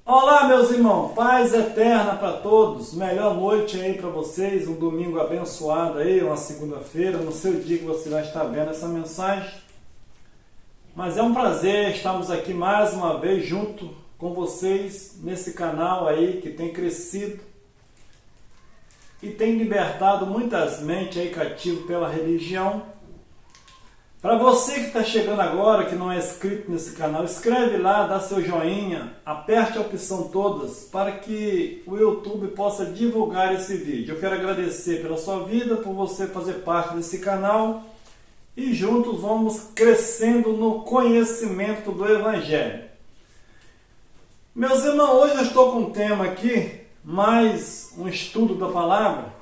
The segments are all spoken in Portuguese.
Olá, meus irmãos, paz eterna para todos, melhor noite aí para vocês, um domingo abençoado aí, uma segunda-feira, no seu dia que você vai estar vendo essa mensagem. Mas é um prazer estarmos aqui mais uma vez junto com vocês nesse canal aí que tem crescido e tem libertado muitas mentes aí cativas pela religião. Para você que está chegando agora, que não é inscrito nesse canal, escreve lá, dá seu joinha, aperte a opção todas para que o YouTube possa divulgar esse vídeo. Eu quero agradecer pela sua vida, por você fazer parte desse canal e juntos vamos crescendo no conhecimento do Evangelho. Meus irmãos, hoje eu estou com um tema aqui, mais um estudo da palavra.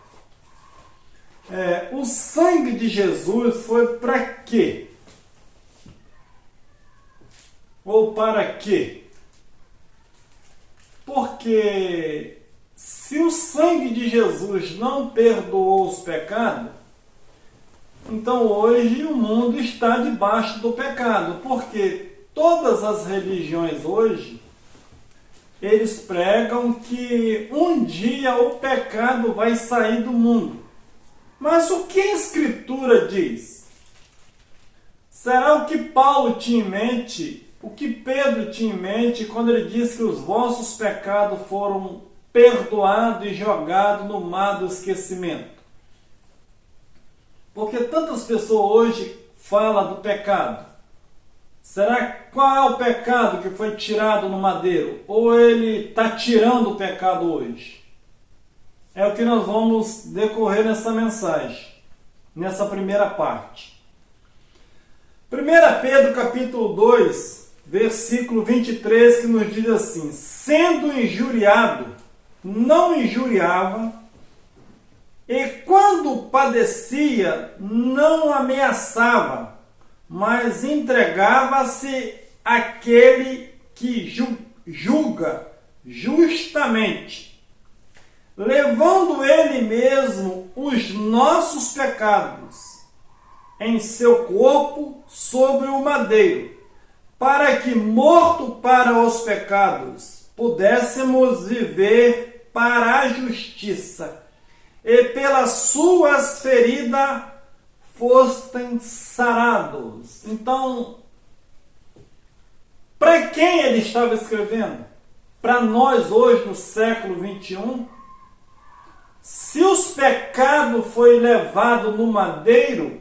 O sangue de Jesus foi para quê? Ou para quê? Porque se o sangue de Jesus não perdoou os pecados, então hoje o mundo está debaixo do pecado. Porque todas as religiões hoje, eles pregam que um dia o pecado vai sair do mundo. Mas o que a Escritura diz? Será o que Paulo tinha em mente, o que Pedro tinha em mente quando ele disse que os vossos pecados foram perdoados e jogados no mar do esquecimento? Porque tantas pessoas hoje falam do pecado. Será qual é o pecado que foi tirado no madeiro? Ou ele está tirando o pecado hoje? É o que nós vamos decorrer nessa mensagem, nessa primeira parte. 1 Pedro capítulo 2, versículo 23, que nos diz assim: sendo injuriado, não injuriava, e quando padecia, não ameaçava, mas entregava-se àquele que julga justamente, levando ele mesmo os nossos pecados em seu corpo sobre o madeiro, para que, morto para os pecados, pudéssemos viver para a justiça, e pelas suas feridas fostem sarados. Então, para quem ele estava escrevendo? Para nós hoje, no século 21? Se os pecados foi levado no madeiro,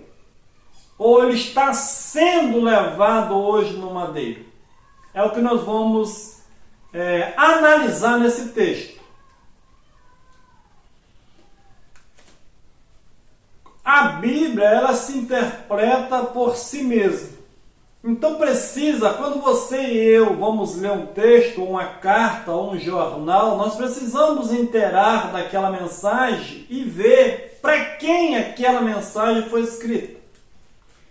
ou ele está sendo levado hoje no madeiro? É o que nós vamos analisar nesse texto. A Bíblia, ela se interpreta por si mesma. Então precisa, quando você e eu vamos ler um texto, uma carta, ou um jornal, nós precisamos inteirar daquela mensagem e ver para quem aquela mensagem foi escrita.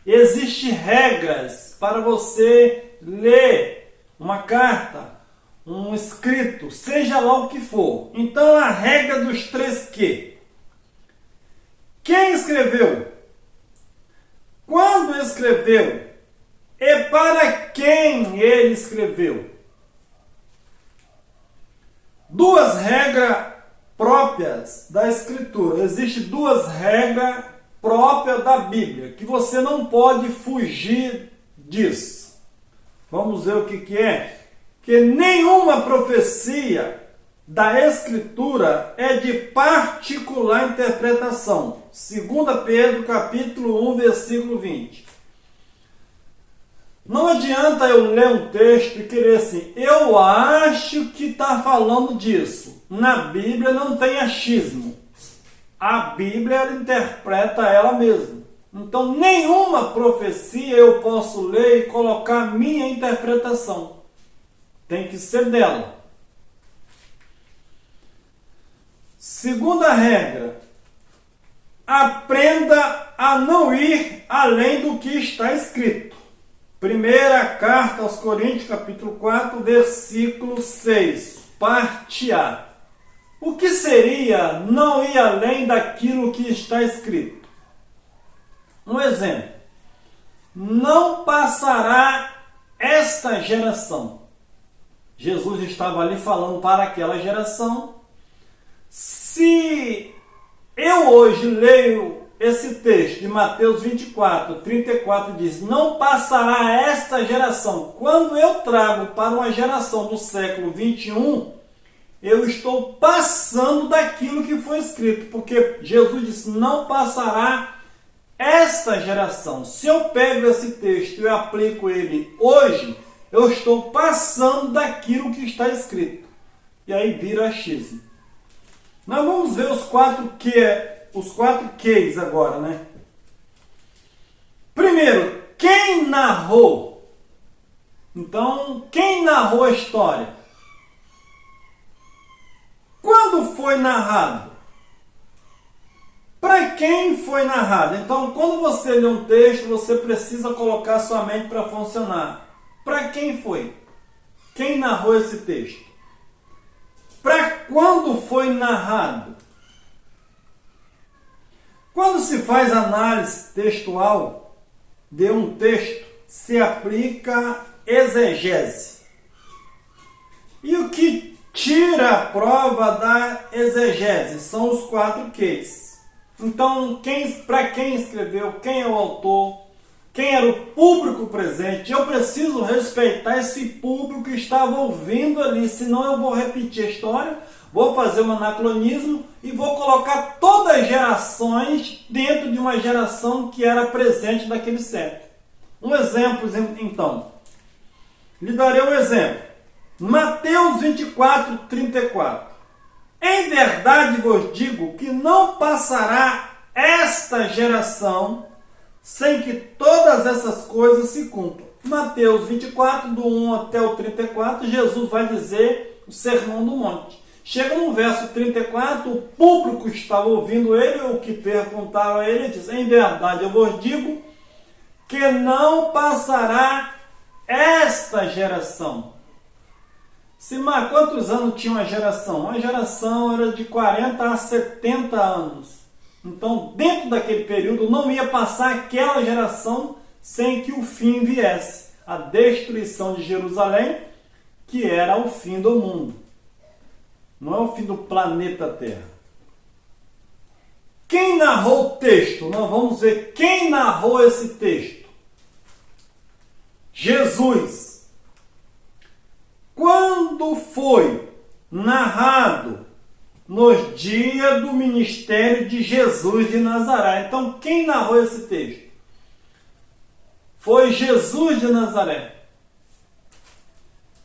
Existem regras para você ler uma carta, um escrito, seja lá o que for. Então a regra dos 3 Q. Quem escreveu? Quando escreveu? E para quem ele escreveu? 2 regras próprias da Escritura. Existem 2 regras próprias da Bíblia, que você não pode fugir disso. Vamos ver o que é. Que nenhuma profecia da Escritura é de particular interpretação. 2 Pedro capítulo 1, versículo 20. Não adianta eu ler um texto e querer assim, eu acho que está falando disso. Na Bíblia não tem achismo. A Bíblia, ela interpreta ela mesma. Então, nenhuma profecia eu posso ler e colocar minha interpretação. Tem que ser dela. Segunda regra, aprenda a não ir além do que está escrito. Primeira carta aos Coríntios, capítulo 4, versículo 6, parte A. O que seria não ir além daquilo que está escrito? Um exemplo. Não passará esta geração. Jesus estava ali falando para aquela geração. Se eu hoje leio esse texto de Mateus 24, 34, diz: não passará esta geração. Quando eu trago para uma geração do século 21, eu estou passando daquilo que foi escrito, porque Jesus disse: não passará esta geração. Se eu pego esse texto e aplico ele hoje, eu estou passando daquilo que está escrito. E aí vira achismo. Nós vamos ver os quatro Qs agora, né? Primeiro, quem narrou? Então, quem narrou a história? Quando foi narrado? Para quem foi narrado? Então, quando você lê um texto, você precisa colocar sua mente para funcionar. Para quem foi? Quem narrou esse texto? Para quando foi narrado? Quando se faz análise textual de um texto, se aplica exegese. E o que tira a prova da exegese são os 4 Qs. Então, para quem escreveu, quem é o autor, quem era o público presente, eu preciso respeitar esse público que estava ouvindo ali, senão eu vou repetir a história, vou fazer um anacronismo e vou colocar todas as gerações dentro de uma geração que era presente daquele século. Um exemplo, então. Lhe darei um exemplo. Mateus 24, 34. Em verdade vos digo que não passará esta geração sem que todas essas coisas se cumpram. Mateus 24, do 1 até o 34, Jesus vai dizer o Sermão do Monte. Chega no verso 34, o público estava ouvindo ele, o que perguntava a ele, diz: em verdade eu vos digo que não passará esta geração. Simar, quantos anos tinha uma geração? Uma geração era de 40 a 70 anos. Então, dentro daquele período, não ia passar aquela geração sem que o fim viesse. A destruição de Jerusalém, que era o fim do mundo. Não é o fim do planeta Terra. Quem narrou o texto? Nós vamos ver quem narrou esse texto. Jesus. Quando foi narrado? Nos dias do ministério de Jesus de Nazaré. Então, quem narrou esse texto? Foi Jesus de Nazaré.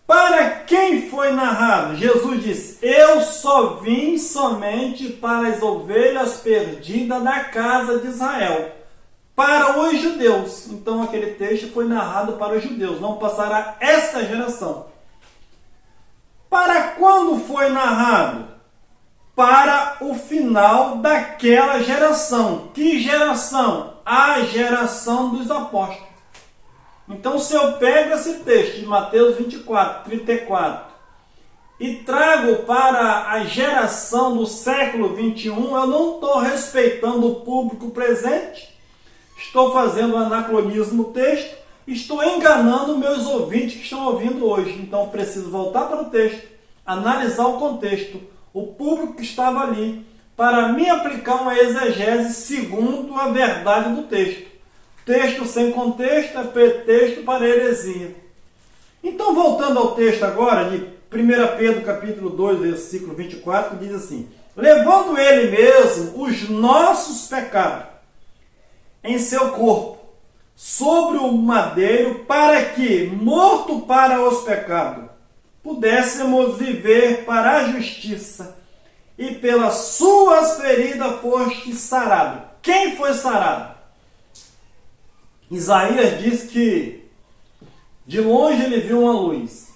Para quem foi narrado? Jesus disse: eu só vim somente para as ovelhas perdidas da casa de Israel, para os judeus. Então, aquele texto foi narrado para os judeus, não passará esta geração. Para quando foi narrado? Para o final daquela geração. Que geração? A geração dos apóstolos. Então, se eu pego esse texto de Mateus 24, 34 e trago para a geração do século 21, eu não estou respeitando o público presente, estou fazendo um anacronismo no texto, estou enganando meus ouvintes que estão ouvindo hoje. Então, eu preciso voltar para o texto, analisar o contexto, o público que estava ali, para me aplicar uma exegese segundo a verdade do texto. Texto sem contexto é pretexto para heresia. Então, voltando ao texto agora, de 1 Pedro capítulo 2, versículo 24, diz assim: levando ele mesmo os nossos pecados em seu corpo, sobre o madeiro, para que, morto para os pecados, pudéssemos viver para a justiça, e pelas suas feridas foste sarado. Quem foi sarado? Isaías diz que de longe ele viu uma luz.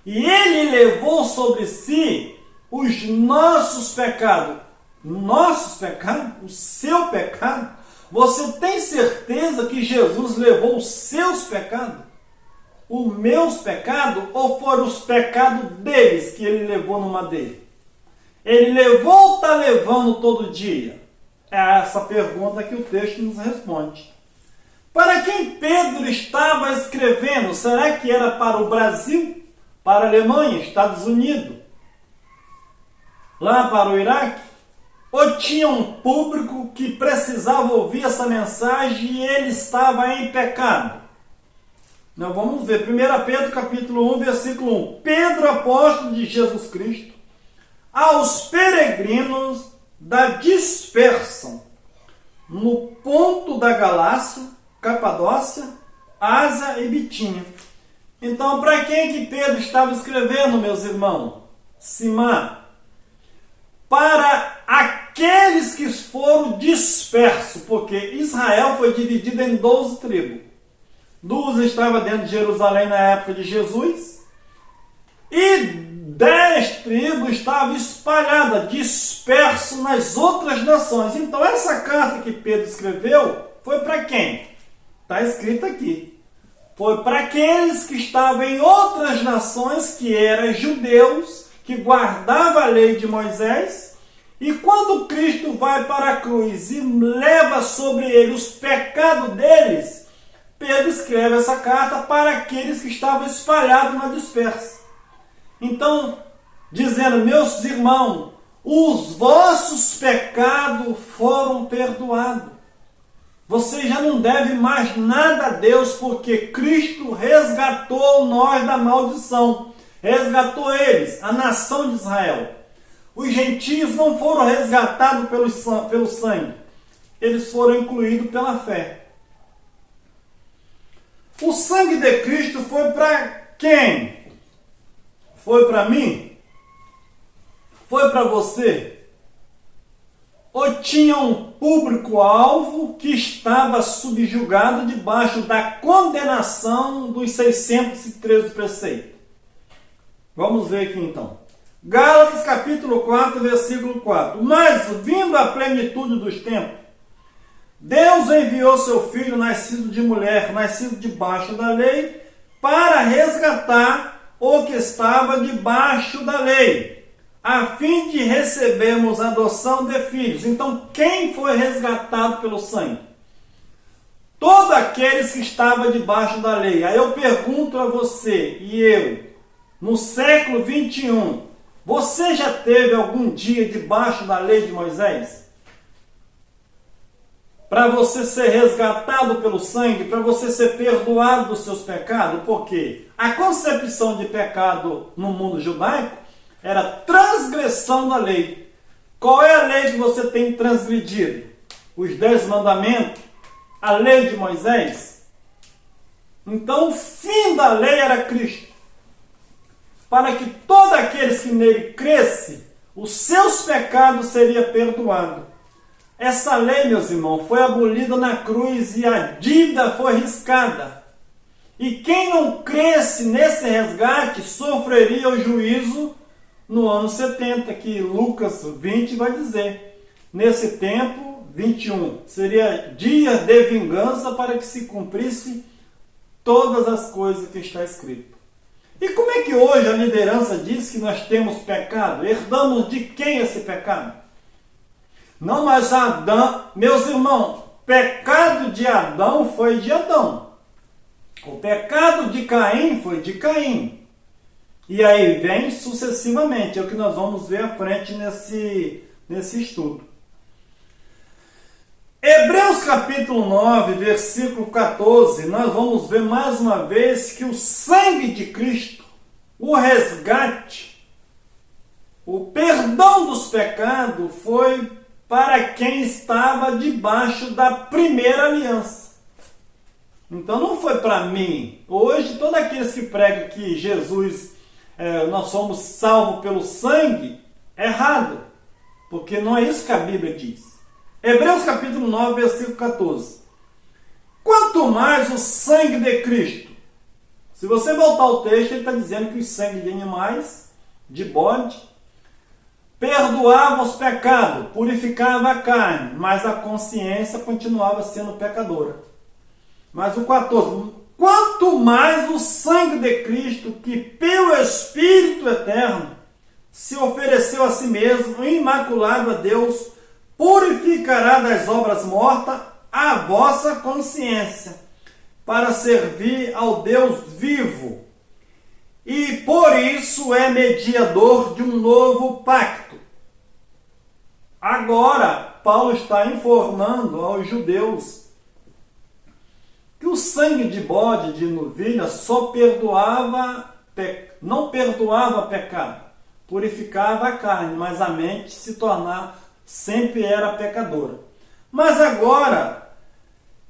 E ele levou sobre si os nossos pecados. Nossos pecados? O seu pecado? Você tem certeza que Jesus levou os seus pecados? Os meus pecados? Ou foram os pecados deles que ele levou no madeiro? Ele levou ou está levando todo dia? É essa pergunta que o texto nos responde. Para quem Pedro estava escrevendo? Será que era para o Brasil? para a Alemanha, Estados Unidos, lá para o Iraque, ou tinha um público que precisava ouvir essa mensagem e ele estava em pecado? Nós vamos ver, 1 Pedro capítulo 1, versículo 1. Pedro, apóstolo de Jesus Cristo, aos peregrinos da dispersão, no ponto da Galácia, Capadócia, Ásia e Bitínia. Então, para quem que Pedro estava escrevendo, meus irmãos? Simã. Para aqueles que foram dispersos, porque Israel foi dividido em 12 tribos. 2 estavam dentro de Jerusalém na época de Jesus, e 10 tribos estavam espalhadas, dispersos nas outras nações. Então, essa carta que Pedro escreveu foi para quem? Está escrito aqui. Foi para aqueles que estavam em outras nações, que eram judeus, que guardavam a lei de Moisés, e quando Cristo vai para a cruz e leva sobre ele os pecados deles, Pedro escreve essa carta para aqueles que estavam espalhados na dispersa. Então, dizendo, meus irmãos, os vossos pecados foram perdoados. Você já não deve mais nada a Deus, porque Cristo resgatou nós da maldição. Resgatou eles, a nação de Israel. Os gentios não foram resgatados pelo sangue. Eles foram incluídos pela fé. O sangue de Cristo foi para quem? Foi para mim? Foi para você? Ou tinha um público-alvo que estava subjugado debaixo da condenação dos 613 preceitos? Vamos ver aqui então. Gálatas capítulo 4, versículo 4. Mas, vindo a plenitude dos tempos, Deus enviou seu Filho, nascido de mulher, nascido debaixo da lei, para resgatar o que estava debaixo da lei, a fim de recebermos a adoção de filhos. Então, quem foi resgatado pelo sangue? Todos aqueles que estavam debaixo da lei. Aí eu pergunto a você e eu, no século 21, você já teve algum dia debaixo da lei de Moisés? Para você ser resgatado pelo sangue, para você ser perdoado dos seus pecados? Porque a concepção de pecado no mundo judaico era transgressão da lei. Qual é a lei que você tem transgredido? Os 10 mandamentos? A lei de Moisés? Então o fim da lei era Cristo. Para que todos aqueles que nele crescem, os seus pecados seriam perdoados. Essa lei, meus irmãos, foi abolida na cruz e a dívida foi riscada. E quem não cresce nesse resgate sofreria o juízo no ano 70, que Lucas 20 vai dizer. Nesse tempo, 21, seria dia de vingança para que se cumprisse todas as coisas que está escrito. E como é que hoje a liderança diz que nós temos pecado? Herdamos de quem esse pecado? Não, mas Adão, meus irmãos, pecado de Adão foi de Adão. O pecado de Caim foi de Caim. E aí vem sucessivamente, é o que nós vamos ver à frente nesse estudo. Hebreus capítulo 9, versículo 14, nós vamos ver mais uma vez que o sangue de Cristo, o resgate, o perdão dos pecados foi para quem estava debaixo da primeira aliança. Então não foi para mim. Hoje, todos aqueles que pregam que Jesus, nós somos salvos pelo sangue, é errado. Porque não é isso que a Bíblia diz. Hebreus capítulo 9, versículo 14. Quanto mais o sangue de Cristo. Se você voltar ao texto, ele está dizendo que o sangue de animais, de bode, perdoava os pecados, purificava a carne, mas a consciência continuava sendo pecadora. Mas o 14. Quanto mais o sangue de Cristo, que pelo Espírito Eterno se ofereceu a si mesmo, imaculado a Deus, purificará das obras mortas a vossa consciência, para servir ao Deus vivo. e por isso é mediador de um novo pacto. Agora, Paulo está informando aos judeus que o sangue de bode, de novilha, não perdoava pecado, purificava a carne, mas a mente sempre era pecadora. Mas agora,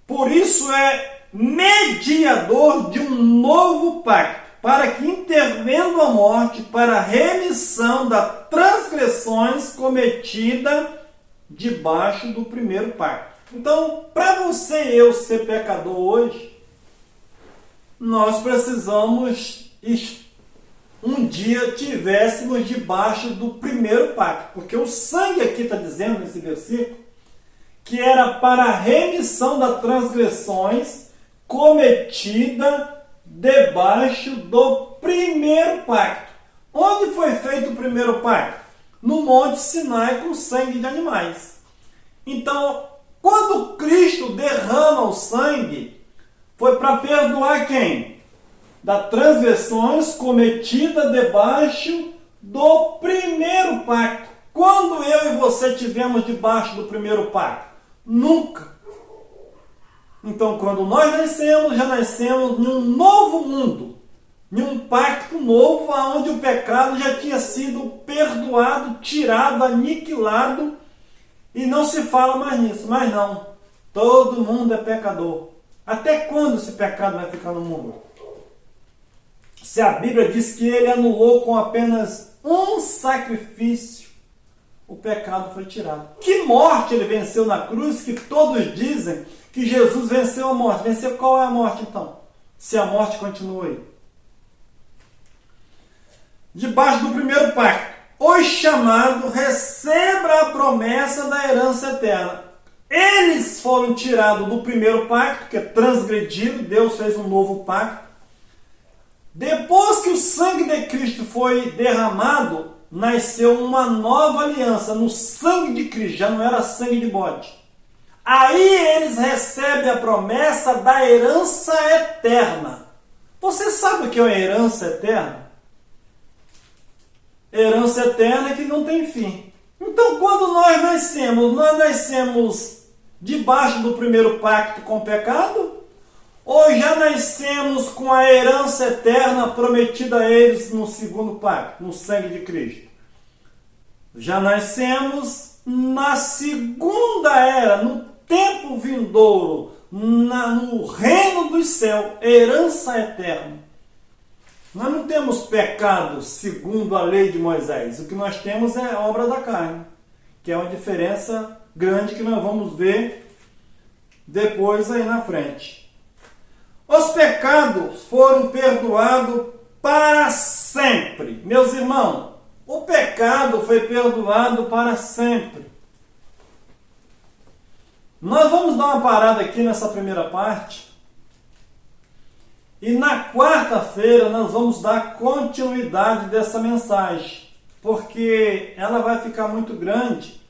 por isso é mediador de um novo pacto, para que, intervendo a morte, para a remissão das transgressões cometidas debaixo do primeiro pacto. Então, para você e eu ser pecador hoje, nós precisamos um dia tivéssemos debaixo do primeiro pacto, porque o sangue aqui está dizendo nesse versículo que era para a remissão das transgressões cometida debaixo do primeiro pacto. Onde foi feito o primeiro pacto? No Monte Sinai, com sangue de animais. Então, quando Cristo derrama o sangue, foi para perdoar quem? Das transgressões cometidas debaixo do primeiro pacto. Quando eu e você tivemos debaixo do primeiro pacto? Nunca. Então, quando nós nascemos, já nascemos em um novo mundo, em um pacto novo, onde o pecado já tinha sido perdoado, tirado, aniquilado, e não se fala mais nisso. Mas não, todo mundo é pecador. Até quando esse pecado vai ficar no mundo? Se a Bíblia diz que ele anulou com apenas um sacrifício, o pecado foi tirado. Que morte ele venceu na cruz, que todos dizem que Jesus venceu a morte. Venceu qual é a morte então? Se a morte continua aí. Debaixo do primeiro pacto, os chamados recebam a promessa da herança eterna. Eles foram tirados do primeiro pacto, que é transgredido, Deus fez um novo pacto. Depois que o sangue de Cristo foi derramado, nasceu uma nova aliança no sangue de Cristo, já não era sangue de bode. Aí eles recebem a promessa da herança eterna. Você sabe o que é uma herança eterna? Herança eterna é que não tem fim. Então, quando nós nascemos debaixo do primeiro pacto com o pecado, ou já nascemos com a herança eterna prometida a eles no segundo pacto, no sangue de Cristo? Já nascemos na segunda era, no tempo vindouro, no reino dos céus, herança eterna. Nós não temos pecado segundo a lei de Moisés. O que nós temos é a obra da carne, que é uma diferença grande que nós vamos ver depois aí na frente. Os pecados foram perdoados para sempre. Meus irmãos, o pecado foi perdoado para sempre. Nós vamos dar uma parada aqui nessa primeira parte. E na quarta-feira nós vamos dar continuidade dessa mensagem, porque ela vai ficar muito grande.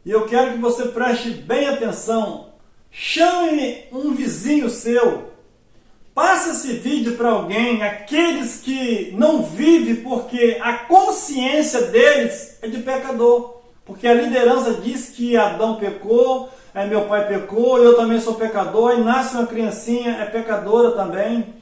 E eu quero que você preste bem atenção. Chame um vizinho seu. Passe esse vídeo para alguém, aqueles que não vivem porque a consciência deles é de pecador. Porque a liderança diz que Adão pecou, meu pai pecou, eu também sou pecador, e nasce uma criancinha, é pecadora também.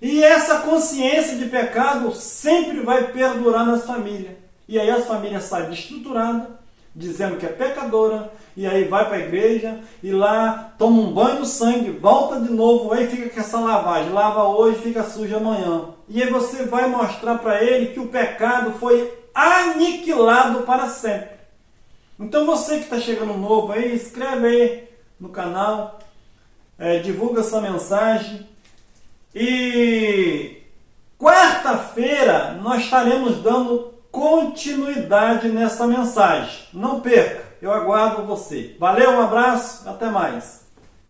E essa consciência de pecado sempre vai perdurar nas famílias. E aí as famílias saem destruturadas, dizendo que é pecadora, e aí vai para a igreja, e lá toma um banho no sangue, volta de novo, aí fica com essa lavagem, lava hoje, fica suja amanhã. E aí você vai mostrar para ele que o pecado foi aniquilado para sempre. Então você que está chegando novo aí, inscreve aí no canal, divulga essa mensagem. E quarta-feira nós estaremos dando continuidade nessa mensagem. Não perca, eu aguardo você. Valeu, um abraço, até mais.